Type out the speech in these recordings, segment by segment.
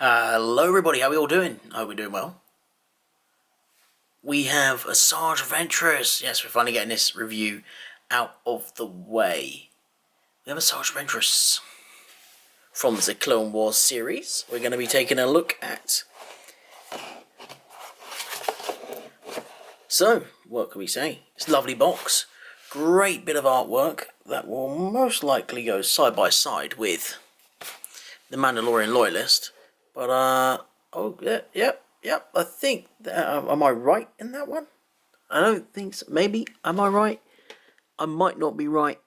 Hello everybody, how are we all doing? I hope we're doing well. We have Asajj Ventress. Yes, we're finally getting this review out of the way. We have Asajj Ventress from the Clone Wars series. We're going to be taking a look at. So, what can we say? It's a lovely box. Great bit of artwork that will most likely go side by side with the Mandalorian Loyalist. But, oh, yep, I think, am I right in that one? I don't think so. Maybe, am I right? I might not be right.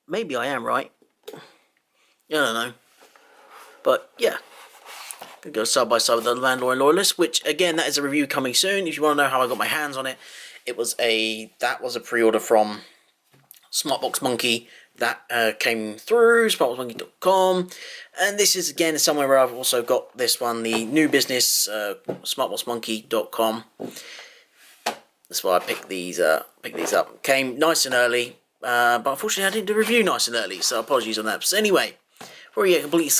Maybe I am right. I don't know. But, yeah. Could go side by side with the Mandalorian Loyalist, which, again, that is a review coming soon. If you want to know how I got my hands on it, that was a pre-order from Smartbox Monkey. That came through smartboxmonkey.com, and this is again somewhere where I've also got this one, the new business, smartboxmonkey.com. That's why I picked these up. Came nice and early, but unfortunately I didn't do a review nice and early, so apologies on that. So anyway, before we get completely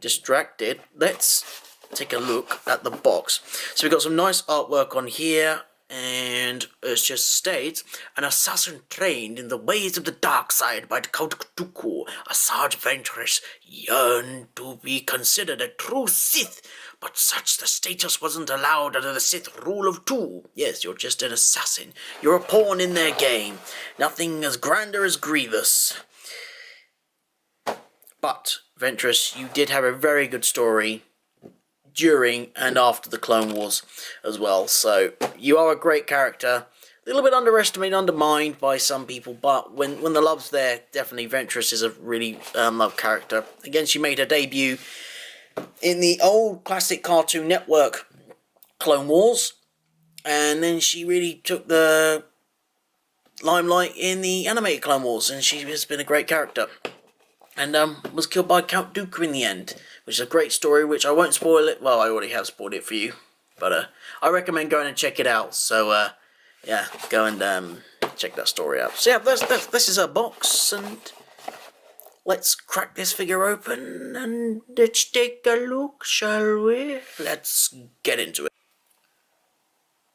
distracted, let's take a look at the box. So we've got some nice artwork on here. And it just states, an assassin trained in the ways of the dark side by Count Dooku, Asajj Ventress yearned to be considered a true Sith, but such the status wasn't allowed under the Sith rule of two. Yes, you're just an assassin. You're a pawn in their game. Nothing as grander as Grievous. But, Ventress, you did have a very good story during and after the Clone Wars as well, so you are a great character. A little bit underestimated, undermined by some people, but when the love's there, definitely Ventress is a really loved character. Again, she made her debut in the old classic Cartoon Network Clone Wars, and then she really took the limelight in the animated Clone Wars, and she has been a great character. And was killed by Count Dooku in the end, which is a great story, which I won't spoil it. Well, I already have spoiled it for you, but I recommend going and check it out. So, yeah, go and check that story out. So, yeah, this is our box, and let's crack this figure open, and let's take a look, shall we? Let's get into it.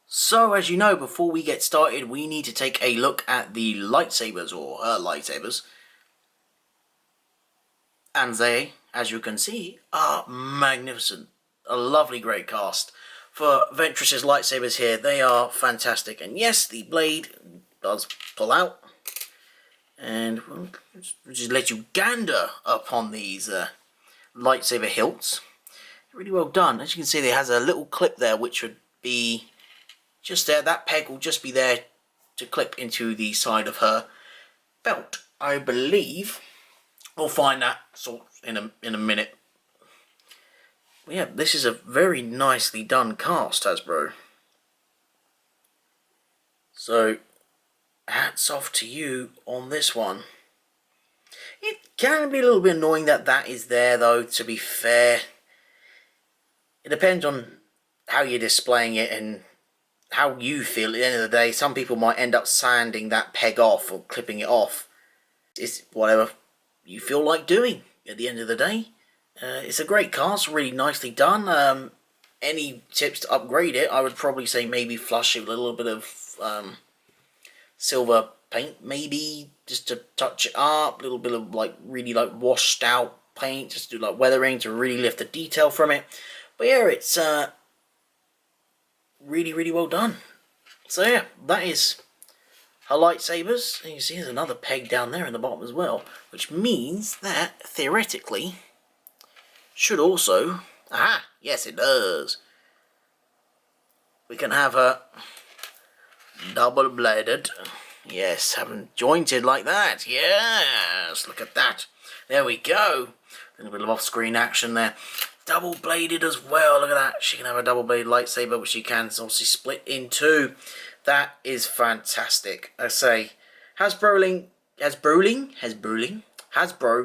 So, as you know, before we get started, we need to take a look at the lightsabers, or her lightsabers. And they, as you can see, are magnificent. A lovely great cast. For Ventress's lightsabers here, they are fantastic. And yes, the blade does pull out. And we'll just let you gander upon these lightsaber hilts. Really well done. As you can see, there has a little clip there, which would be just there. That peg will just be there to clip into the side of her belt, I believe. We'll find that sort in a minute. Well, yeah, this is a very nicely done cast, Hasbro. So, hats off to you on this one. It can be a little bit annoying that is there, though, to be fair. It depends on how you're displaying it and how you feel at the end of the day. Some people might end up sanding that peg off or clipping it off. It's whatever you feel like doing at the end of the day. It's a great cast, really nicely done. Any tips to upgrade it, I would probably say maybe flush it with a little bit of silver paint, maybe just to touch it up, a little bit of really washed out paint, just to do like weathering to really lift the detail from it. But yeah, it's really well done. So yeah, that is her lightsabers. And you see there's another peg down there in the bottom as well, which means that, theoretically, should also... Aha! Yes, it does. We can have her double-bladed. Yes, have them jointed like that. Yes, look at that. There we go. A little bit of off-screen action there. Double-bladed as well. Look at that. She can have a double-bladed lightsaber, which she can obviously split in two. That is fantastic. I say, Hasbro,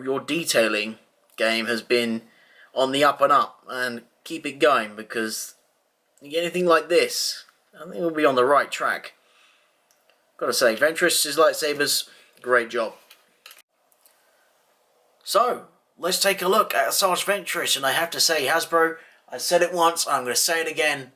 your detailing game has been on the up and up, and keep it going, because you get anything like this, I think we'll be on the right track. Gotta say, Ventress's lightsabers, great job. So, let's take a look at Asajj Ventress. And I have to say, Hasbro, I said it once, I'm going to say it again.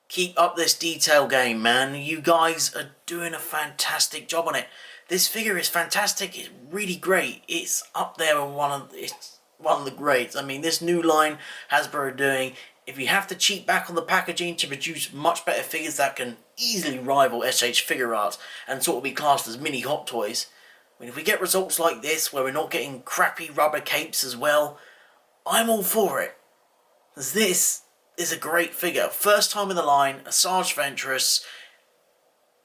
Keep up this detail game, man. You guys are doing a fantastic job on it. This figure is fantastic. It's really great. It's up there with one of the greats. I mean, this new line Hasbro are doing, if you have to cheat back on the packaging to produce much better figures that can easily rival SH Figure Arts and sort of be classed as mini Hot Toys, I mean, if we get results like this where we're not getting crappy rubber capes as well, I'm all for it. Because this is a great figure. First time in the line, Asajj Ventress,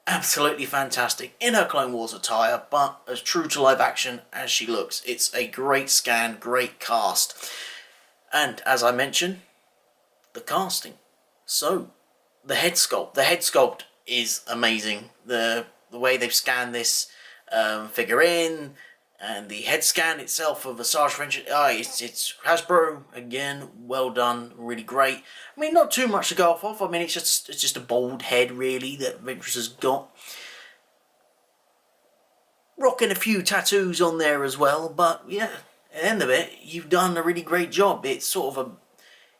absolutely fantastic in her Clone Wars attire, but as true to live action as she looks. It's a great scan, great cast. And as I mentioned, the casting. So, the head sculpt is amazing. The way they've scanned this figure in, and the head scan itself of Asajj Ventress, it's Hasbro, again, well done, really great. I mean, not too much to go off of. I mean, it's just a bald head, really, that Ventress has got. Rocking a few tattoos on there as well, but yeah, at the end of it, you've done a really great job. It's sort of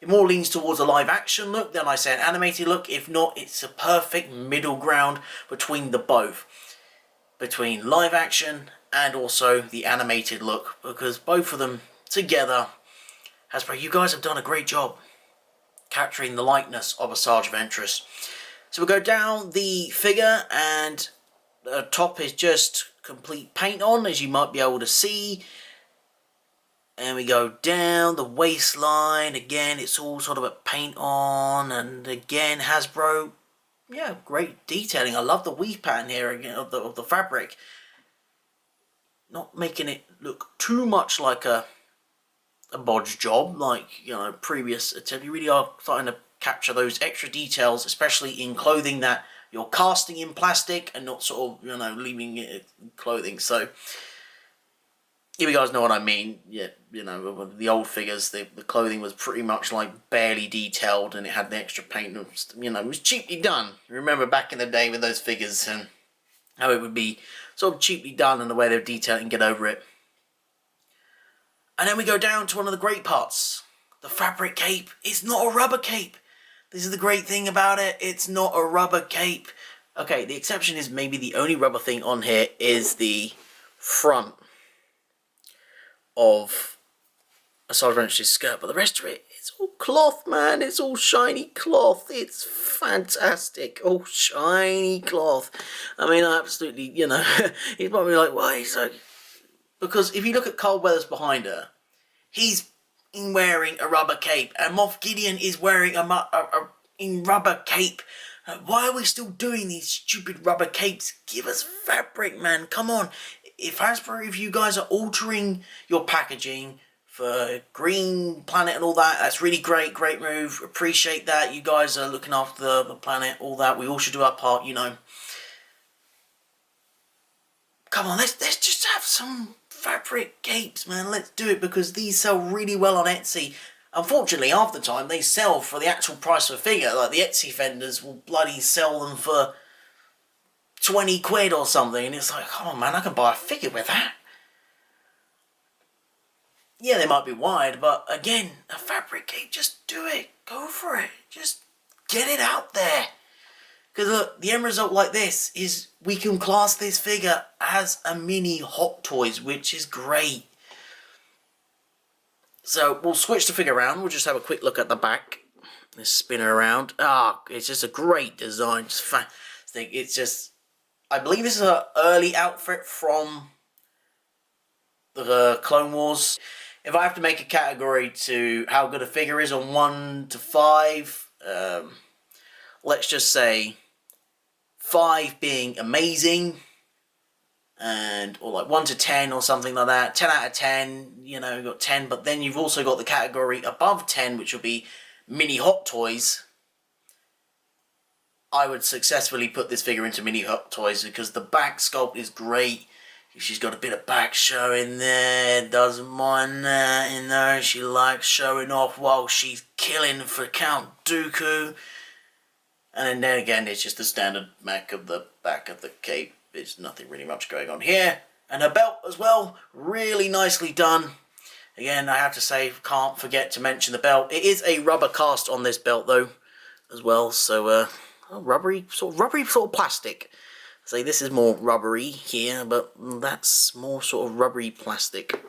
it more leans towards a live action look than I say an animated look. If not, it's a perfect middle ground between the both. Between live action and also the animated look, because both of them together, Hasbro, you guys have done a great job capturing the likeness of Asajj Ventress. So we'll go down the figure, and the top is just complete paint on, as you might be able to see. And we go down the waistline, again it's all sort of a paint on, and again Hasbro, yeah, great detailing. I love the weave pattern here again of the fabric. Not making it look too much like a bodge job, like, you know, previous attempts. You really are starting to capture those extra details, especially in clothing that you're casting in plastic and not sort of, you know, leaving it in clothing. So, if you guys know what I mean, yeah, you know, the old figures, the clothing was pretty much like barely detailed, and it had the extra paint. You know, it was cheaply done. Remember back in the day with those figures and how it would be sort of cheaply done and the way they were detailed, and get over it. And then we go down to one of the great parts. The fabric cape. It's not a rubber cape. This is the great thing about it. It's not a rubber cape. Okay, the exception is maybe the only rubber thing on here is the front of Asajj Ventress' skirt, but the rest of it, it's all cloth, man. It's all shiny cloth. It's fantastic. All shiny cloth. I mean, I absolutely, you know, he's probably like, why? So, because if you look at Carl Weathers behind her, he's wearing a rubber cape, and Moff Gideon is wearing a rubber cape. Why are we still doing these stupid rubber capes? Give us fabric, man. Come on. If Hasbro, if you guys are altering your packaging for Green Planet and all that, that's really great, great move. Appreciate that. You guys are looking after the planet, all that. We all should do our part, you know. Come on, let's just have some fabric capes, man. Let's do it, because these sell really well on Etsy. Unfortunately, half the time they sell for the actual price of a figure. Like the Etsy vendors will bloody sell them for 20 quid or something, and it's like, come on, man, I can buy a figure with that. Yeah, they might be wide, but again, a fabric cape, just do it. Go for it. Just get it out there. Because look, the end result like this is we can class this figure as a mini Hot Toys, which is great. So we'll switch the figure around. We'll just have a quick look at the back. Let's spin her around. Ah, it's just a great design. Just fantastic. It's just, I believe this is an early outfit from the Clone Wars. If I have to make a category to how good a figure is on 1 to 5, let's just say 5 being amazing, and or like 1 to 10 or something like that. 10 out of 10, you know, you've got 10, but then you've also got the category above 10, which will be mini Hot Toys. I would successfully put this figure into mini Hot Toys because the back sculpt is great. She's got a bit of back showing there, doesn't mind that, you know. She likes showing off while she's killing for Count Dooku. And then again, it's just the standard back of the cape. There's nothing really much going on here. And her belt as well, really nicely done. Again, I have to say, can't forget to mention the belt. It is a rubber cast on this belt though, as well. So rubbery sort of plastic. Say this is more rubbery here, but that's more sort of rubbery plastic.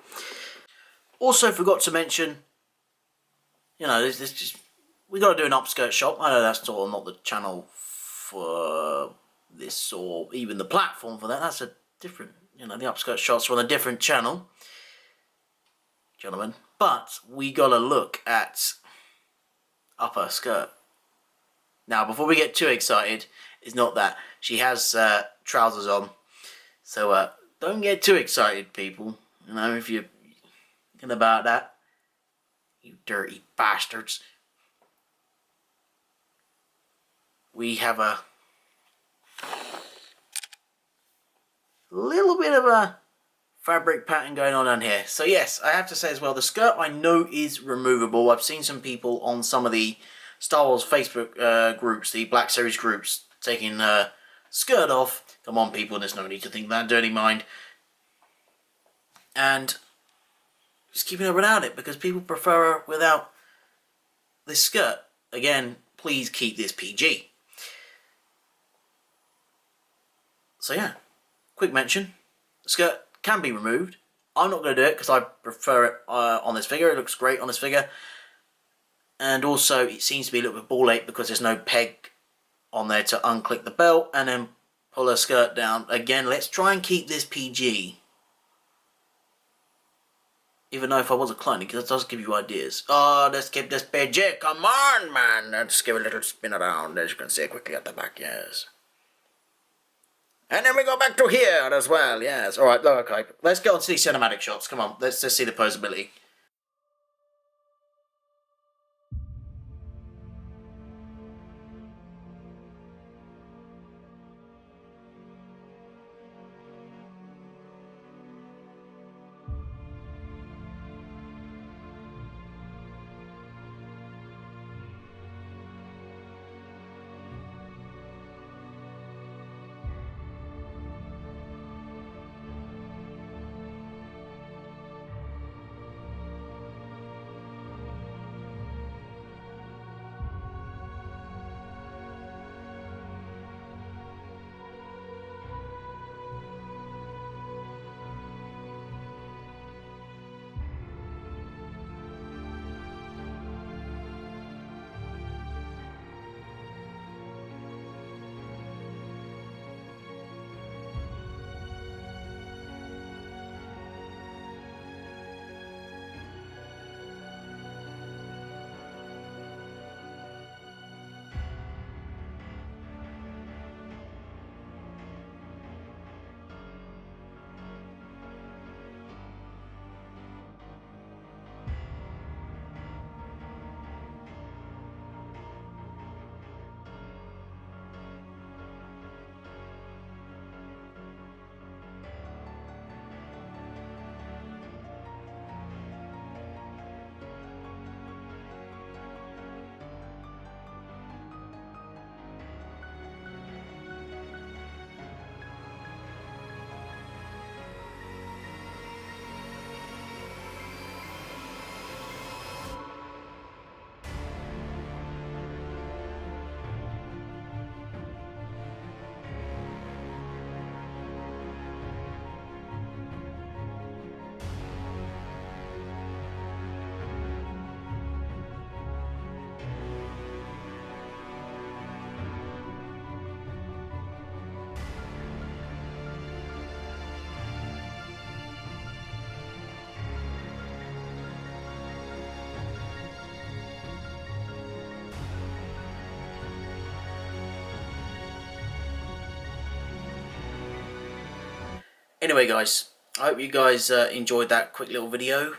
Also forgot to mention, you know, this just we got to do an upskirt shop. I know that's sort of not the channel for this, or even the platform for that. That's a different, you know, the upskirt shots are on a different channel, gentlemen. But we got to look at upper skirt. Now, before we get too excited, it's not that. She has trousers on. So don't get too excited, people. You know, if you're thinking about that. You dirty bastards. We have a little bit of a fabric pattern going on here. So yes, I have to say as well, the skirt I know is removable. I've seen some people on some of the Star Wars Facebook groups, the Black Series groups, taking the skirt off. Come on, people, there's no need to think that dirty mind. And just keeping her without it, because people prefer her without this skirt. Again, please keep this PG. So yeah, quick mention. The skirt can be removed. I'm not going to do it because I prefer it on this figure. It looks great on this figure. And also, it seems to be a little bit ball-ache because there's no peg on there to unclick the belt and then pull her skirt down. Again, let's try and keep this PG. Even though if I was a clone, because it does give you ideas. Oh, let's keep this PG. Come on, man. Let's give it a little spin around, as you can see quickly at the back, yes. And then we go back to here as well, yes. Alright, okay. Let's get on to these cinematic shots. Come on, let's just see the posability. Anyway, guys, I hope you guys enjoyed that quick little video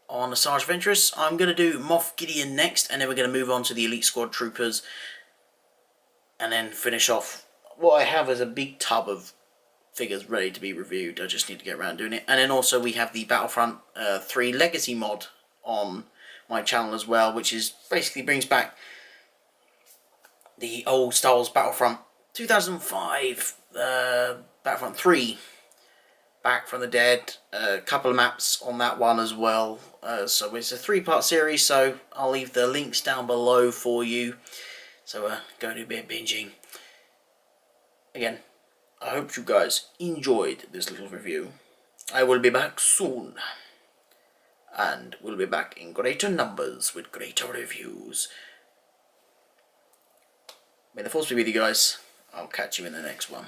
on Asajj Ventress. I'm going to do Moff Gideon next, and then we're going to move on to the Elite Squad Troopers, and then finish off what I have as a big tub of figures ready to be reviewed. I just need to get around doing it. And then also we have the Battlefront 3 Legacy mod on my channel as well, which is basically brings back the old Star Wars Battlefront 2005 Battlefront 3 Back from the Dead, a couple of maps on that one as well. So it's a 3-part series, so I'll leave the links down below for you. So go do a bit of binging. Again, I hope you guys enjoyed this little review. I will be back soon. And we'll be back in greater numbers with greater reviews. May the force be with you guys. I'll catch you in the next one.